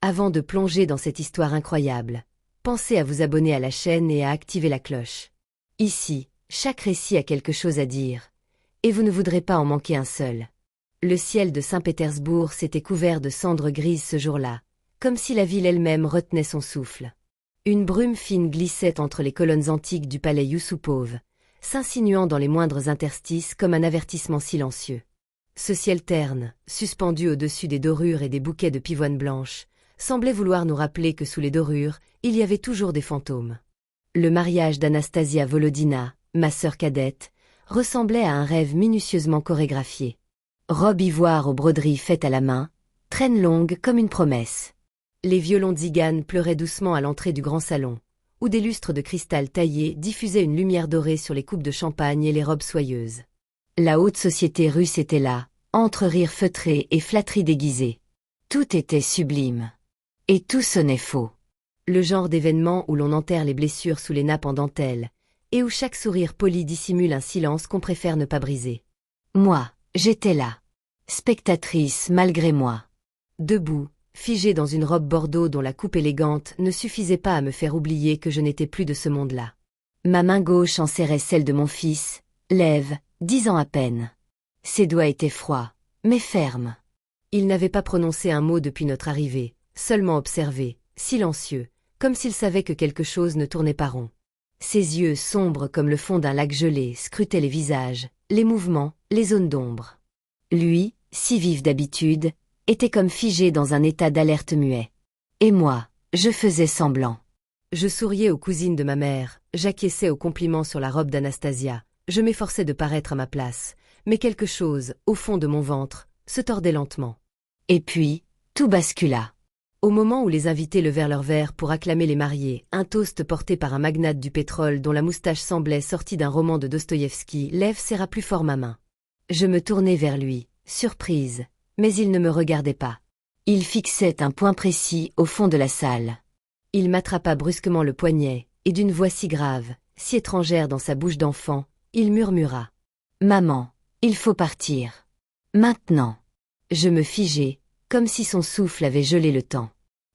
Avant de plonger dans cette histoire incroyable, pensez à vous abonner à la chaîne et à activer la cloche. Ici, chaque récit a quelque chose à dire, et vous ne voudrez pas en manquer un seul. Le ciel de Saint-Pétersbourg s'était couvert de cendres grises ce jour-là, comme si la ville elle-même retenait son souffle. Une brume fine glissait entre les colonnes antiques du palais Yusupov, s'insinuant dans les moindres interstices comme un avertissement silencieux. Ce ciel terne, suspendu au-dessus des dorures et des bouquets de pivoine blanche, semblait vouloir nous rappeler que sous les dorures, il y avait toujours des fantômes. Le mariage d'Anastasia Volodina, ma sœur cadette, ressemblait à un rêve minutieusement chorégraphié. Robe ivoire aux broderies faites à la main, traîne longue comme une promesse. Les violons tziganes pleuraient doucement à l'entrée du grand salon, où des lustres de cristal taillé diffusaient une lumière dorée sur les coupes de champagne et les robes soyeuses. La haute société russe était là, entre rires feutrés et flatteries déguisées. Tout était sublime. Et tout sonnait faux. Le genre d'événement où l'on enterre les blessures sous les nappes en dentelle, et où chaque sourire poli dissimule un silence qu'on préfère ne pas briser. Moi, j'étais là. Spectatrice malgré moi. Debout, figée dans une robe bordeaux dont la coupe élégante ne suffisait pas à me faire oublier que je n'étais plus de ce monde-là. Ma main gauche enserrait celle de mon fils, Lev, 10 ans à peine. Ses doigts étaient froids, mais fermes. Il n'avait pas prononcé un mot depuis notre arrivée, seulement observé, silencieux, comme s'il savait que quelque chose ne tournait pas rond. Ses yeux sombres comme le fond d'un lac gelé scrutaient les visages, les mouvements, les zones d'ombre. Lui, si vif d'habitude, était comme figé dans un état d'alerte muet. Et moi, je faisais semblant. Je souriais aux cousines de ma mère, j'acquiesçais aux compliments sur la robe d'Anastasia, je m'efforçais de paraître à ma place, mais quelque chose, au fond de mon ventre, se tordait lentement. Et puis, tout bascula. Au moment où les invités levèrent leurs verres pour acclamer les mariés, un toast porté par un magnate du pétrole dont la moustache semblait sortie d'un roman de Dostoïevski, Lev serra plus fort ma main. Je me tournai vers lui, surprise, mais il ne me regardait pas. Il fixait un point précis au fond de la salle. Il m'attrapa brusquement le poignet, et d'une voix si grave, si étrangère dans sa bouche d'enfant, il murmura. « Maman, il faut partir. Maintenant. » Je me figeai, comme si son souffle avait gelé le temps.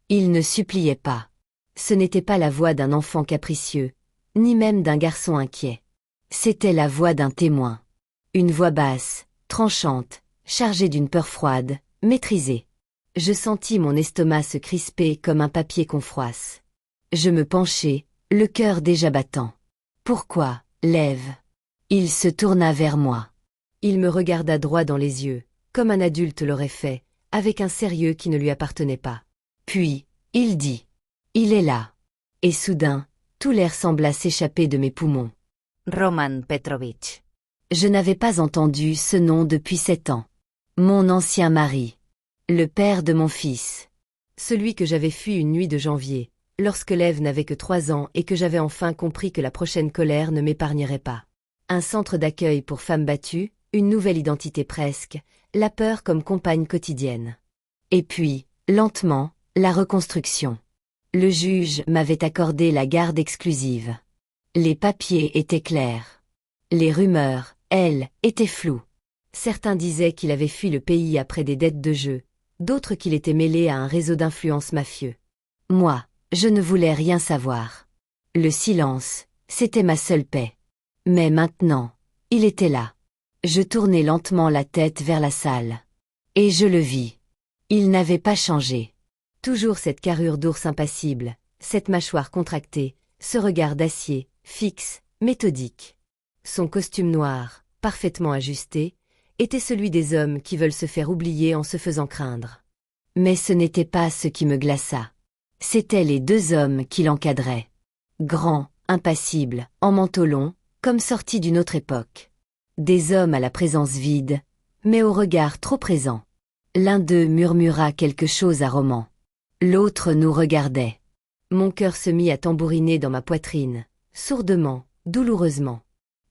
Il ne suppliait pas. Ce n'était pas la voix d'un enfant capricieux, ni même d'un garçon inquiet. C'était la voix d'un témoin. Une voix basse, tranchante, chargée d'une peur froide, maîtrisée. Je sentis mon estomac se crisper comme un papier qu'on froisse. Je me penchai, le cœur déjà battant. « Pourquoi, Lev ?» Il se tourna vers moi. Il me regarda droit dans les yeux, comme un adulte l'aurait fait, avec un sérieux qui ne lui appartenait pas. Puis, il dit « Il est là ». Et soudain, tout l'air sembla s'échapper de mes poumons. Roman Petrovitch. Je n'avais pas entendu ce nom depuis 7 ans. Mon ancien mari. Le père de mon fils. Celui que j'avais fui une nuit de janvier, lorsque Lev n'avait que 3 ans et que j'avais enfin compris que la prochaine colère ne m'épargnerait pas. Un centre d'accueil pour femmes battues, une nouvelle identité presque, la peur comme compagne quotidienne. Et puis, lentement, la reconstruction. Le juge m'avait accordé la garde exclusive. Les papiers étaient clairs. Les rumeurs, elles, étaient floues. Certains disaient qu'il avait fui le pays après des dettes de jeu, d'autres qu'il était mêlé à un réseau d'influence mafieux. Moi, je ne voulais rien savoir. Le silence, c'était ma seule paix. Mais maintenant, il était là. Je tournai lentement la tête vers la salle. Et je le vis. Il n'avait pas changé. Toujours cette carrure d'ours impassible, cette mâchoire contractée, ce regard d'acier, fixe, méthodique. Son costume noir, parfaitement ajusté, était celui des hommes qui veulent se faire oublier en se faisant craindre. Mais ce n'était pas ce qui me glaça. C'étaient les 2 hommes qui l'encadraient. Grands, impassibles, en manteau long, comme sortis d'une autre époque. Des hommes à la présence vide, mais au regard trop présent. L'un d'eux murmura quelque chose à Roman. L'autre nous regardait. Mon cœur se mit à tambouriner dans ma poitrine, sourdement, douloureusement.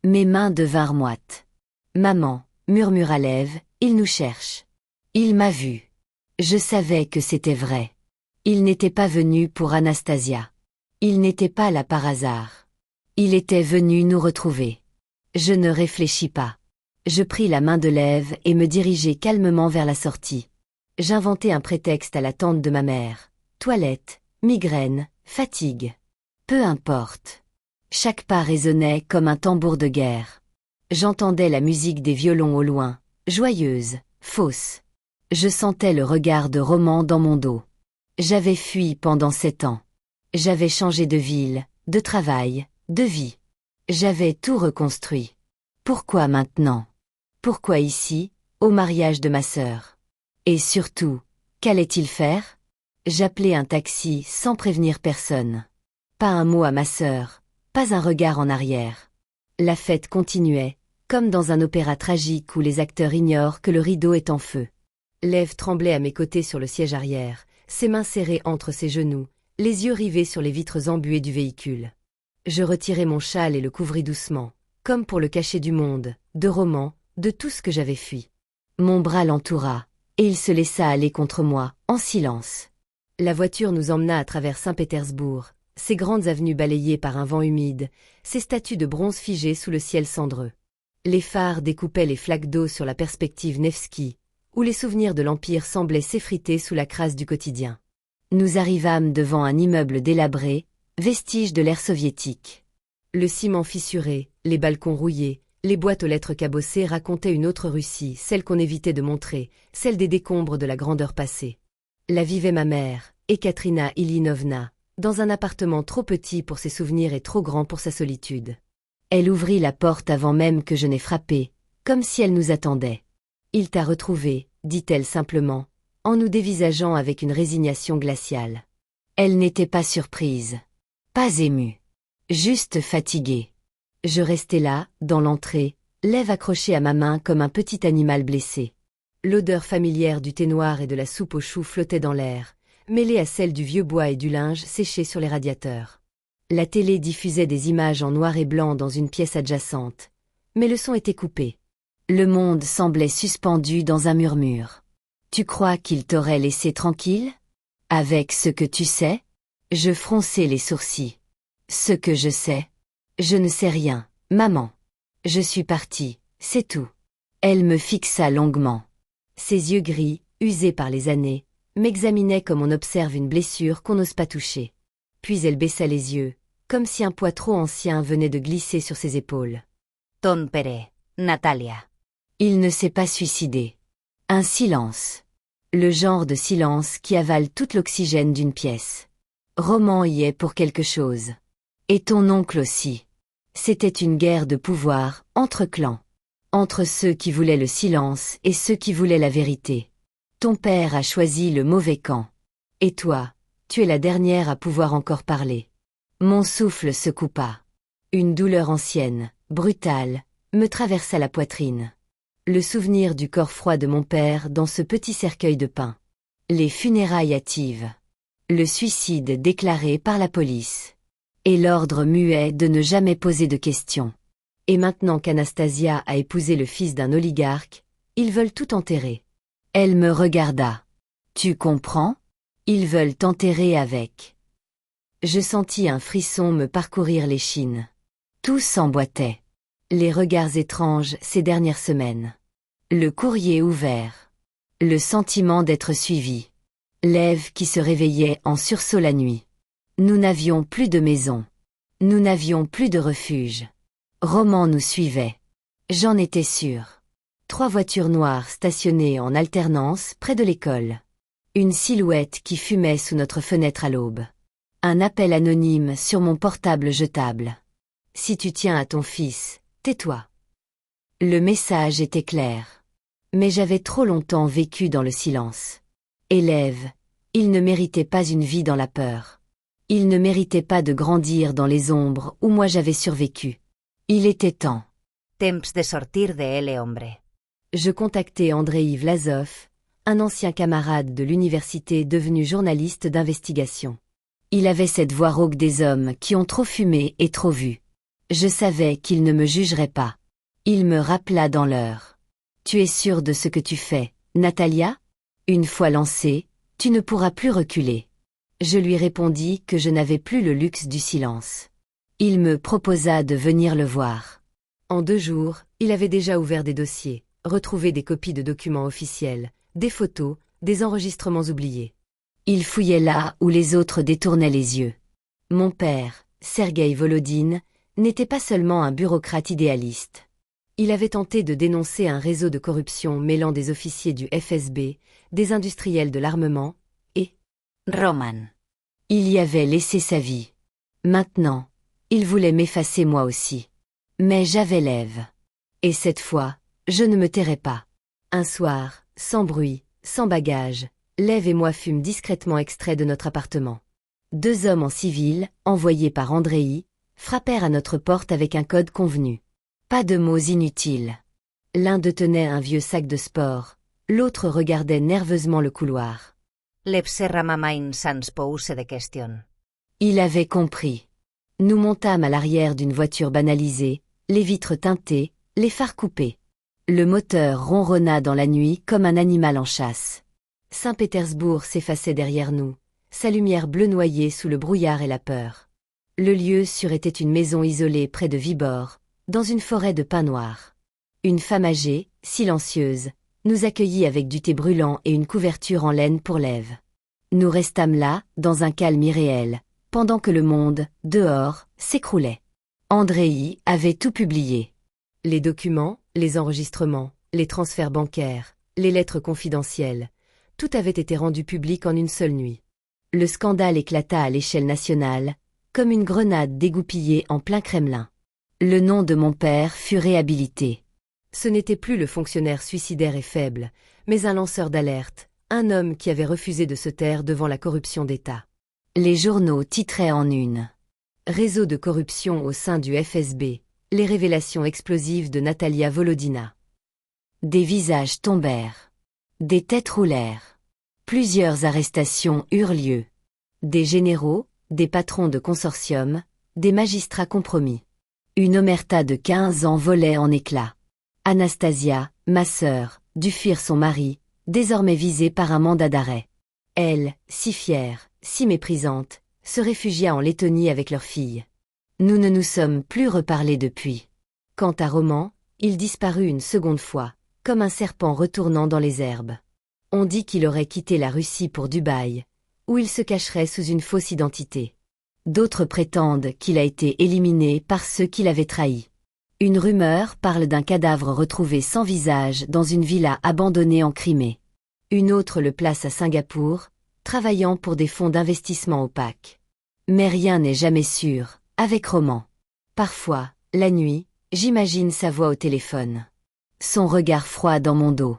Mes mains devinrent moites. « Maman », murmura Lev, « il nous cherche. Il m'a vu. » Je savais que c'était vrai. Il n'était pas venu pour Anastasia. Il n'était pas là par hasard. Il était venu nous retrouver. Je ne réfléchis pas. Je pris la main de Lev et me dirigeai calmement vers la sortie. J'inventai un prétexte à la tante de ma mère. toilette, migraine, fatigue. Peu importe. Chaque pas résonnait comme un tambour de guerre. J'entendais la musique des violons au loin, joyeuse, fausse. Je sentais le regard de Roman dans mon dos. J'avais fui pendant 7 ans. J'avais changé de ville, de travail, de vie. J'avais tout reconstruit. Pourquoi maintenant? Pourquoi ici, au mariage de ma sœur? Et surtout, qu'allait-il faire? J'appelais un taxi sans prévenir personne. Pas un mot à ma sœur, pas un regard en arrière. La fête continuait, comme dans un opéra tragique où les acteurs ignorent que le rideau est en feu. Lev tremblait à mes côtés sur le siège arrière, ses mains serrées entre ses genoux, les yeux rivés sur les vitres embuées du véhicule. Je retirai mon châle et le couvris doucement, comme pour le cacher du monde, de Roman, de tout ce que j'avais fui. Mon bras l'entoura, et il se laissa aller contre moi, en silence. La voiture nous emmena à travers Saint-Pétersbourg, ses grandes avenues balayées par un vent humide, ses statues de bronze figées sous le ciel cendreux. Les phares découpaient les flaques d'eau sur la perspective Nevski, où les souvenirs de l'Empire semblaient s'effriter sous la crasse du quotidien. Nous arrivâmes devant un immeuble délabré, vestige de l'ère soviétique. Le ciment fissuré, les balcons rouillés, les boîtes aux lettres cabossées racontaient une autre Russie, celle qu'on évitait de montrer, celle des décombres de la grandeur passée. Là vivait ma mère, Ekaterina Ilinovna, dans un appartement trop petit pour ses souvenirs et trop grand pour sa solitude. Elle ouvrit la porte avant même que je n'aie frappé, comme si elle nous attendait. « Il t'a retrouvé », dit-elle simplement, en nous dévisageant avec une résignation glaciale. Elle n'était pas surprise, pas émue, juste fatiguée. Je restais là, dans l'entrée, lèvres accrochées à ma main comme un petit animal blessé. L'odeur familière du thé noir et de la soupe aux choux flottait dans l'air, mêlée à celle du vieux bois et du linge séché sur les radiateurs. La télé diffusait des images en noir et blanc dans une pièce adjacente, mais le son était coupé. Le monde semblait suspendu dans un murmure. « Tu crois qu'il t'aurait laissé tranquille? Avec ce que tu sais ?» Je fronçai les sourcils. « Ce que je sais? Je ne sais rien, maman. Je suis partie, c'est tout. » Elle me fixa longuement. Ses yeux gris, usés par les années, m'examinaient comme on observe une blessure qu'on n'ose pas toucher. Puis elle baissa les yeux, comme si un poids trop ancien venait de glisser sur ses épaules. « Ton père, Natalia. Il ne s'est pas suicidé. » Un silence. Le genre de silence qui avale tout l'oxygène d'une pièce. Roman y est pour quelque chose. Et ton oncle aussi. C'était une guerre de pouvoir, entre clans. Entre ceux qui voulaient le silence et ceux qui voulaient la vérité. Ton père a choisi le mauvais camp. Et toi, tu es la dernière à pouvoir encore parler. Mon souffle se coupa. Une douleur ancienne, brutale, me traversa la poitrine. Le souvenir du corps froid de mon père dans ce petit cercueil de pain. Les funérailles hâtives. Le suicide déclaré par la police. Et l'ordre muet de ne jamais poser de questions. Et maintenant qu'Anastasia a épousé le fils d'un oligarque, ils veulent tout enterrer. Elle me regarda. Tu comprends? Ils veulent t'enterrer avec. Je sentis un frisson me parcourir l'échine. Tout s'emboîtait. Les regards étranges ces dernières semaines. Le courrier ouvert. Le sentiment d'être suivi. L'Ève qui se réveillait en sursaut la nuit. Nous n'avions plus de maison. Nous n'avions plus de refuge. Roman nous suivait. J'en étais sûre. 3 voitures noires stationnées en alternance près de l'école. Une silhouette qui fumait sous notre fenêtre à l'aube. Un appel anonyme sur mon portable jetable. Si tu tiens à ton fils, tais-toi. Le message était clair. Mais j'avais trop longtemps vécu dans le silence. Élève, il ne méritait pas une vie dans la peur. Il ne méritait pas de grandir dans les ombres où moi j'avais survécu. Il était temps. Temps de sortir de elle, hombre. Je contactai Andreï Vlasov, un ancien camarade de l'université devenu journaliste d'investigation. Il avait cette voix rauque des hommes qui ont trop fumé et trop vu. Je savais qu'il ne me jugerait pas. Il me rappela dans l'heure. Tu es sûre de ce que tu fais, Natalia? Une fois lancé, tu ne pourras plus reculer. Je lui répondis que je n'avais plus le luxe du silence. Il me proposa de venir le voir. En 2 jours, il avait déjà ouvert des dossiers, retrouvé des copies de documents officiels, des photos, des enregistrements oubliés. Il fouillait là où les autres détournaient les yeux. Mon père, Sergueï Volodine, n'était pas seulement un bureaucrate idéaliste. Il avait tenté de dénoncer un réseau de corruption mêlant des officiers du FSB, des industriels de l'armement, et Roman. il y avait laissé sa vie. Maintenant, il voulait m'effacer moi aussi. Mais j'avais Lev. Et cette fois, je ne me tairais pas. Un soir, sans bruit, sans bagage, Lev et moi fûmes discrètement extraits de notre appartement. 2 hommes en civil, envoyés par Andreï, frappèrent à notre porte avec un code convenu. Pas de mots inutiles. L'un d'eux tenait un vieux sac de sport, l'autre regardait nerveusement le couloir. L'Ebserramamain sans pose de question. Il avait compris. Nous montâmes à l'arrière d'une voiture banalisée, les vitres teintées, les phares coupés. Le moteur ronronna dans la nuit comme un animal en chasse. Saint-Pétersbourg s'effaçait derrière nous, sa lumière bleue noyée sous le brouillard et la peur. Le lieu sûr était une maison isolée près de Vybor, dans une forêt de pins noirs. Une femme âgée, silencieuse, nous accueillit avec du thé brûlant et une couverture en laine pour Lev. Nous restâmes là, dans un calme irréel, pendant que le monde, dehors, s'écroulait. Andreï avait tout publié. Les documents, les enregistrements, les transferts bancaires, les lettres confidentielles, tout avait été rendu public en une seule nuit. Le scandale éclata à l'échelle nationale, comme une grenade dégoupillée en plein Kremlin. Le nom de mon père fut réhabilité. Ce n'était plus le fonctionnaire suicidaire et faible, mais un lanceur d'alerte, un homme qui avait refusé de se taire devant la corruption d'État. Les journaux titraient en une. Réseau de corruption au sein du FSB, les révélations explosives de Natalia Volodina. Des visages tombèrent. Des têtes roulèrent. Plusieurs arrestations eurent lieu. Des généraux, des patrons de consortium, des magistrats compromis. Une omerta de 15 ans volait en éclats. Anastasia, ma sœur, dut fuir son mari, désormais visée par un mandat d'arrêt. Elle, si fière, si méprisante, se réfugia en Lettonie avec leur fille. Nous ne nous sommes plus reparlés depuis. Quant à Roman, il disparut une seconde fois, comme un serpent retournant dans les herbes. On dit qu'il aurait quitté la Russie pour Dubaï, où il se cacherait sous une fausse identité. D'autres prétendent qu'il a été éliminé par ceux qui l'avaient trahi. Une rumeur parle d'un cadavre retrouvé sans visage dans une villa abandonnée en Crimée. Une autre le place à Singapour, travaillant pour des fonds d'investissement opaques. Mais rien n'est jamais sûr, avec Roman. Parfois, la nuit, j'imagine sa voix au téléphone. Son regard froid dans mon dos.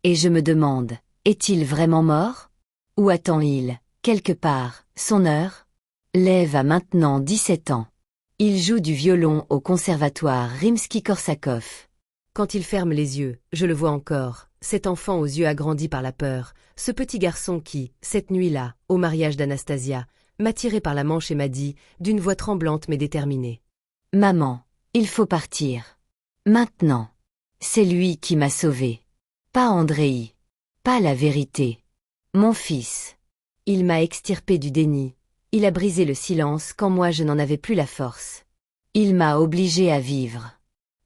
Et je me demande, est-il vraiment mort? Ou attend-il, quelque part, son heure? Lev a maintenant 17 ans. Il joue du violon au conservatoire Rimsky-Korsakov. Quand il ferme les yeux, je le vois encore, cet enfant aux yeux agrandis par la peur, ce petit garçon qui, cette nuit-là, au mariage d'Anastasia, m'a tiré par la manche et m'a dit, d'une voix tremblante mais déterminée. « Maman, il faut partir. Maintenant. C'est lui qui m'a sauvée. Pas Andreï. Pas la vérité. Mon fils. » Il m'a extirpé du déni. Il a brisé le silence quand moi je n'en avais plus la force. Il m'a obligé à vivre.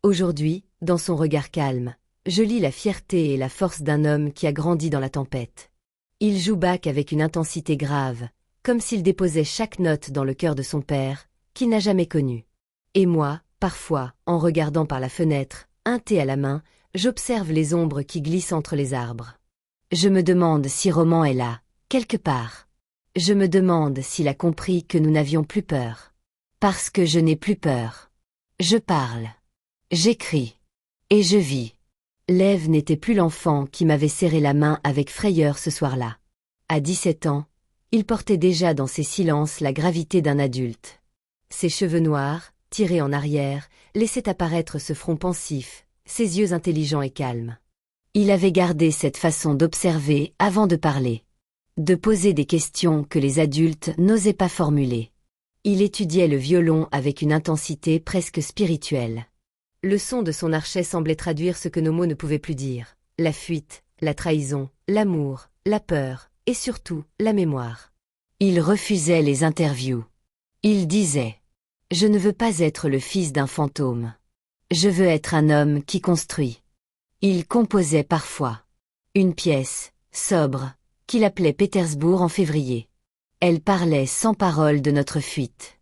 Aujourd'hui, dans son regard calme, je lis la fierté et la force d'un homme qui a grandi dans la tempête. Il joue Bach avec une intensité grave, comme s'il déposait chaque note dans le cœur de son père, qu'il n'a jamais connu. Et moi, parfois, en regardant par la fenêtre, un thé à la main, j'observe les ombres qui glissent entre les arbres. Je me demande si Roman est là, quelque part. Je me demande s'il a compris que nous n'avions plus peur. Parce que je n'ai plus peur. Je parle. J'écris. Et je vis. Lev n'était plus l'enfant qui m'avait serré la main avec frayeur ce soir-là. À 17 ans, il portait déjà dans ses silences la gravité d'un adulte. Ses cheveux noirs, tirés en arrière, laissaient apparaître ce front pensif, ses yeux intelligents et calmes. Il avait gardé cette façon d'observer avant de parler. De poser des questions que les adultes n'osaient pas formuler. Il étudiait le violon avec une intensité presque spirituelle. Le son de son archet semblait traduire ce que nos mots ne pouvaient plus dire. La fuite, la trahison, l'amour, la peur, et surtout, la mémoire. Il refusait les interviews. Il disait « Je ne veux pas être le fils d'un fantôme. Je veux être un homme qui construit. » Il composait parfois. Une pièce, sobre, qu'il appelait Pétersbourg en février. Elle parlait sans parole de notre fuite.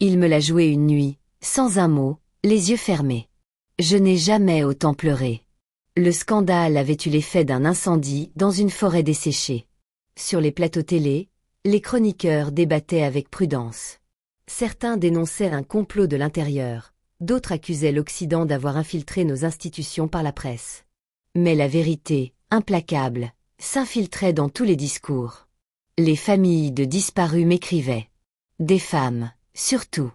Il me l'a jouée une nuit, sans un mot, les yeux fermés. Je n'ai jamais autant pleuré. Le scandale avait eu l'effet d'un incendie dans une forêt desséchée. Sur les plateaux télé, les chroniqueurs débattaient avec prudence. Certains dénonçaient un complot de l'intérieur, d'autres accusaient l'Occident d'avoir infiltré nos institutions par la presse. Mais la vérité, implacable, s'infiltrait dans tous les discours. Les familles de disparus m'écrivaient. Des femmes, surtout.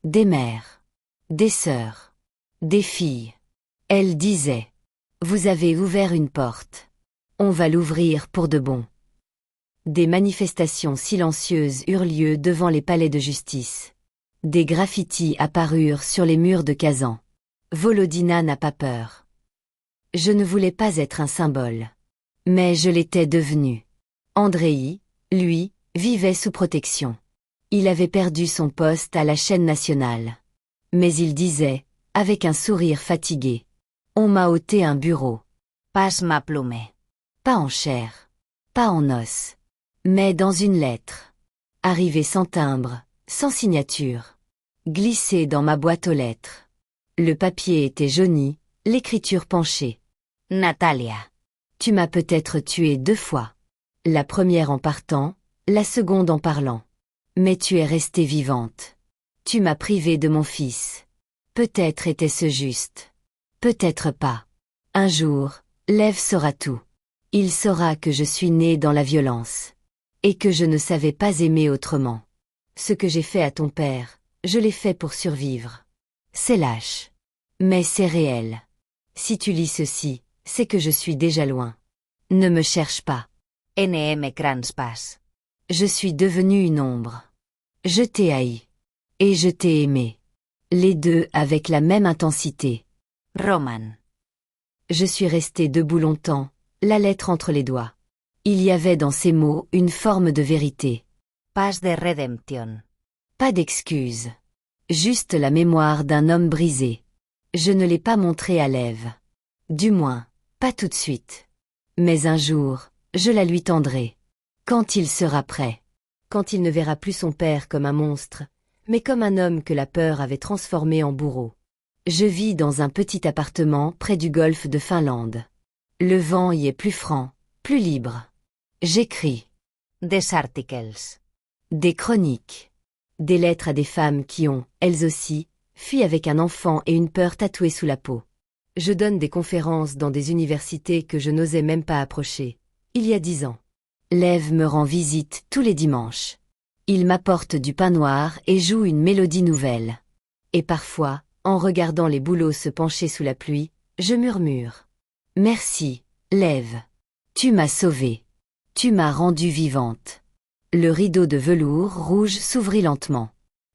Des mères. Des sœurs. Des filles. Elles disaient. Vous avez ouvert une porte. On va l'ouvrir pour de bon. Des manifestations silencieuses eurent lieu devant les palais de justice. Des graffitis apparurent sur les murs de Kazan. Volodina n'a pas peur. Je ne voulais pas être un symbole. Mais je l'étais devenu. Andreï, lui, vivait sous protection. Il avait perdu son poste à la chaîne nationale. Mais il disait, avec un sourire fatigué. On m'a ôté un bureau. Pas ma plume. Pas en chair. Pas en os. Mais dans une lettre. Arrivée sans timbre, sans signature. Glissée dans ma boîte aux lettres. Le papier était jauni, l'écriture penchée. Natalia. Tu m'as peut-être tué 2 fois. La première en partant, la seconde en parlant. Mais tu es restée vivante. Tu m'as privée de mon fils. Peut-être était-ce juste. Peut-être pas. Un jour, Lev saura tout. Il saura que je suis née dans la violence. Et que je ne savais pas aimer autrement. Ce que j'ai fait à ton père, je l'ai fait pour survivre. C'est lâche. Mais c'est réel. Si tu lis ceci, c'est que je suis déjà loin. Ne me cherche pas. N.M. Kranspas. Je suis devenue une ombre. Je t'ai haï. Et je t'ai aimé. Les deux avec la même intensité. Roman. Je suis restée debout longtemps, la lettre entre les doigts. Il y avait dans ces mots une forme de vérité. Pas de redemption. Pas d'excuse. Juste la mémoire d'un homme brisé. Je ne l'ai pas montré à Lev. Du moins, pas tout de suite. Mais un jour, je la lui tendrai. Quand il sera prêt. Quand il ne verra plus son père comme un monstre, mais comme un homme que la peur avait transformé en bourreau. Je vis dans un petit appartement près du golfe de Finlande. Le vent y est plus franc, plus libre. J'écris. Des articles. Des chroniques. Des lettres à des femmes qui ont, elles aussi, fui avec un enfant et une peur tatouée sous la peau. Je donne des conférences dans des universités que je n'osais même pas approcher, il y a 10 ans. Lev me rend visite tous les dimanches. Il m'apporte du pain noir et joue une mélodie nouvelle. Et parfois, en regardant les bouleaux se pencher sous la pluie, je murmure. Merci, Lev. Tu m'as sauvée. Tu m'as rendue vivante. Le rideau de velours rouge s'ouvrit lentement.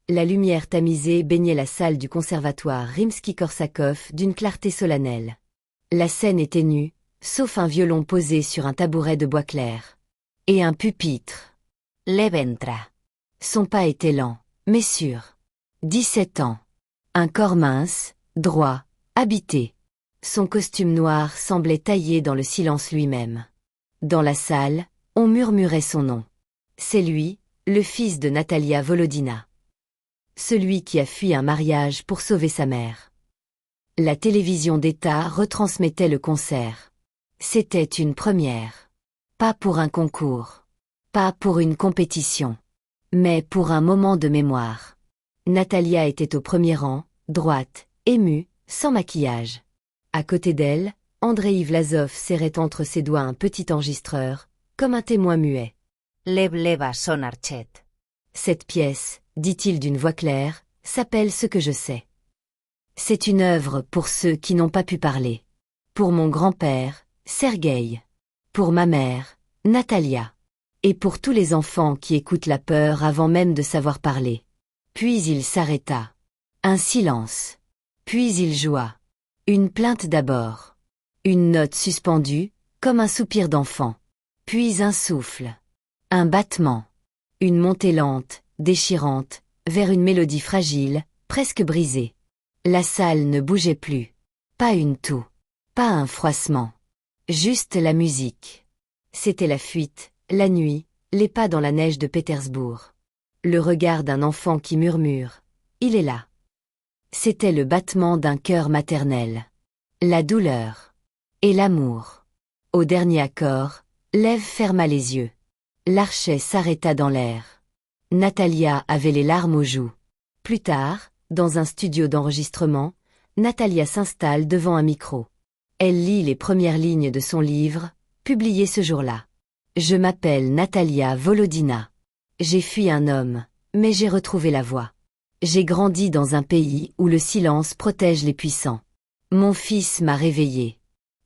La lumière tamisée baignait la salle du conservatoire Rimsky-Korsakov d'une clarté solennelle. La scène était nue, sauf un violon posé sur un tabouret de bois clair. Et un pupitre. Lev entra. Son pas était lent, mais sûr. 17 ans. Un corps mince, droit, habité. Son costume noir semblait taillé dans le silence lui-même. Dans la salle, on murmurait son nom. C'est lui, le fils de Natalia Volodina. Celui qui a fui un mariage pour sauver sa mère. La télévision d'État retransmettait le concert. C'était une première. Pas pour un concours. Pas pour une compétition. Mais pour un moment de mémoire. Natalia était au premier rang, droite, émue, sans maquillage. À côté d'elle, Andreï Vlasov serrait entre ses doigts un petit enregistreur, comme un témoin muet. Lev leva son archet. Cette pièce, dit-il d'une voix claire, s'appelle Ce que je sais. C'est une œuvre pour ceux qui n'ont pas pu parler. Pour mon grand-père, Sergueï. Pour ma mère, Natalia. Et pour tous les enfants qui écoutent la peur avant même de savoir parler. Puis il s'arrêta. Un silence. Puis il joua. Une plainte d'abord. Une note suspendue, comme un soupir d'enfant. Puis un souffle. Un battement. Une montée lente, déchirante, vers une mélodie fragile, presque brisée. La salle ne bougeait plus. Pas une toux. Pas un froissement. Juste la musique. C'était la fuite, La nuit, les pas dans la neige de Pétersbourg. Le regard d'un enfant qui murmure. Il est là. C'était le battement d'un cœur maternel. La douleur. Et l'amour. Au dernier accord, Lev ferma les yeux. L'archet s'arrêta dans l'air. Natalia avait les larmes aux joues. Plus tard, dans un studio d'enregistrement, Natalia s'installe devant un micro. Elle lit les premières lignes de son livre, publié ce jour-là. Je m'appelle Natalia Volodina. J'ai fui un homme, mais j'ai retrouvé la voie. J'ai grandi dans un pays où le silence protège les puissants. Mon fils m'a réveillé.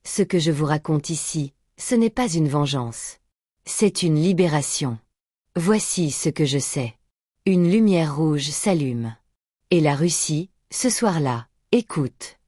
Ce que je vous raconte ici, ce n'est pas une vengeance. C'est une libération. Voici ce que je sais. Une lumière rouge s'allume. Et la Russie, ce soir-là, écoute.